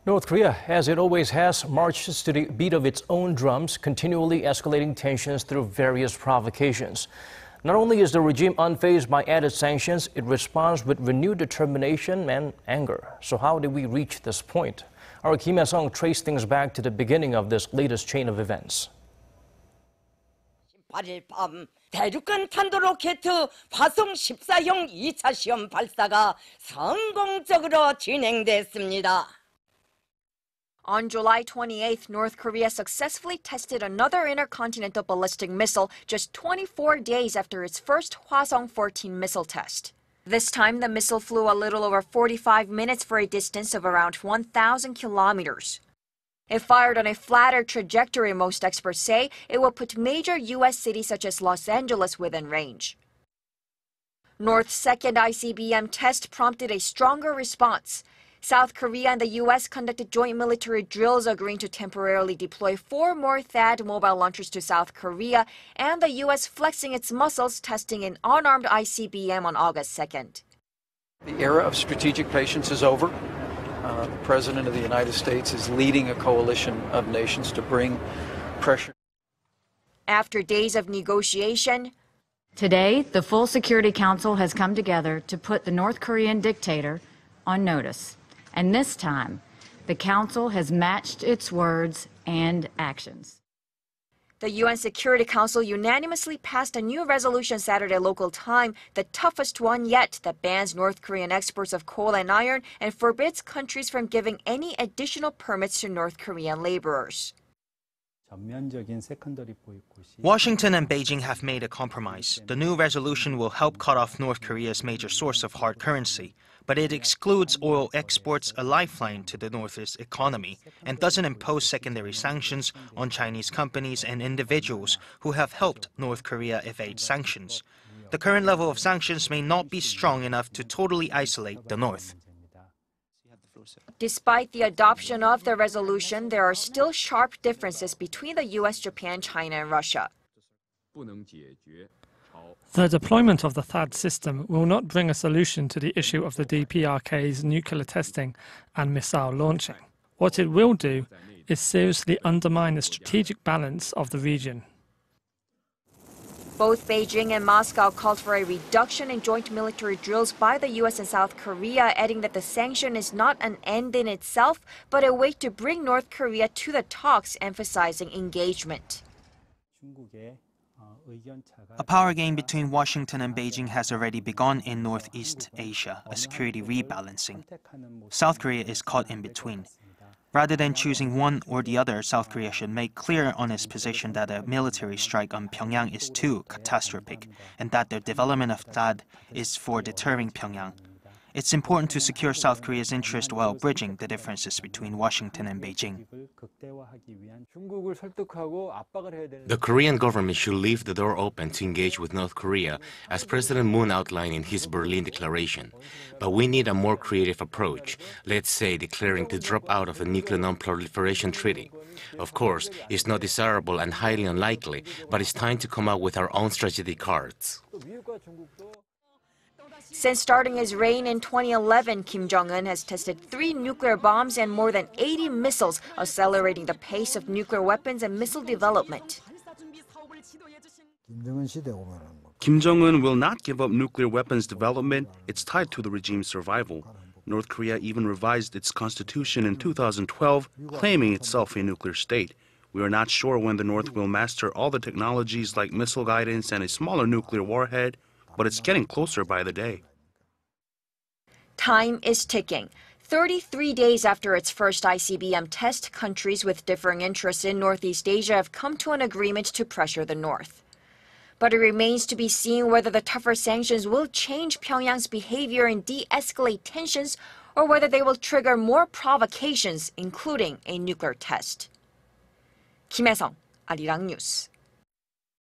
North Korea, as it always has, marches to the beat of its own drums, continually escalating tensions through various provocations. Not only is the regime unfazed by added sanctions, it responds with renewed determination and anger. So how did we reach this point? Our Hye-sung traced things back to the beginning of this latest chain of events. 18일 밤 대륙간 탄도로켓 화성 14형 2차 시험 발사가 성공적으로 진행됐습니다. On July 28th, North Korea successfully tested another intercontinental ballistic missile just 24 days after its first Hwasong 14 missile test. This time, the missile flew a little over 45 minutes for a distance of around 1,000 kilometers. If fired on a flatter trajectory, most experts say, it will put major U.S. cities such as Los Angeles within range. North's second ICBM test prompted a stronger response. South Korea and the U.S. conducted joint military drills agreeing to temporarily deploy 4 more THAAD mobile launchers to South Korea, and the U.S. flexing its muscles testing an unarmed ICBM on August 2nd. The era of strategic patience is over. The President of the United States is leading a coalition of nations to bring pressure. After days of negotiation, today, the full Security Council has come together to put the North Korean dictator on notice. And this time, the Council has matched its words and actions. The UN Security Council unanimously passed a new resolution Saturday local time, the toughest one yet, that bans North Korean exports of coal and iron and forbids countries from giving any additional permits to North Korean laborers. Washington and Beijing have made a compromise. The new resolution will help cut off North Korea's major source of hard currency, but it excludes oil exports, a lifeline to the North's economy, and doesn't impose secondary sanctions on Chinese companies and individuals who have helped North Korea evade sanctions. The current level of sanctions may not be strong enough to totally isolate the North. Despite the adoption of the resolution, there are still sharp differences between the U.S., Japan, China, and Russia. The deployment of the THAAD system will not bring a solution to the issue of the DPRK's nuclear testing and missile launching. What it will do is seriously undermine the strategic balance of the region. Both Beijing and Moscow called for a reduction in joint military drills by the U.S. and South Korea, adding that the sanction is not an end in itself, but a way to bring North Korea to the talks, emphasizing engagement. A power game between Washington and Beijing has already begun in Northeast Asia, a security rebalancing. South Korea is caught in between. Rather than choosing one or the other, South Korea should make clear on its position that a military strike on Pyongyang is too catastrophic, and that the development of THAAD is for deterring Pyongyang. It's important to secure South Korea's interest while bridging the differences between Washington and Beijing. The Korean government should leave the door open to engage with North Korea, as President Moon outlined in his Berlin Declaration. But we need a more creative approach, let's say declaring to drop out of the Nuclear Non-Proliferation Treaty. Of course, it's not desirable and highly unlikely, but it's time to come out with our own strategic cards. Since starting his reign in 2011, Kim Jong-un has tested 3 nuclear bombs and more than 80 missiles, accelerating the pace of nuclear weapons and missile development. Kim Jong-un will not give up nuclear weapons development. It's tied to the regime's survival. North Korea even revised its constitution in 2012, claiming itself a nuclear state. We are not sure when the North will master all the technologies like missile guidance and a smaller nuclear warhead, but it's getting closer by the day. Time is ticking. 33 days after its first ICBM test, countries with differing interests in Northeast Asia have come to an agreement to pressure the North. But it remains to be seen whether the tougher sanctions will change Pyongyang's behavior and de-escalate tensions, or whether they will trigger more provocations, including a nuclear test. Hye-sung, Arirang News.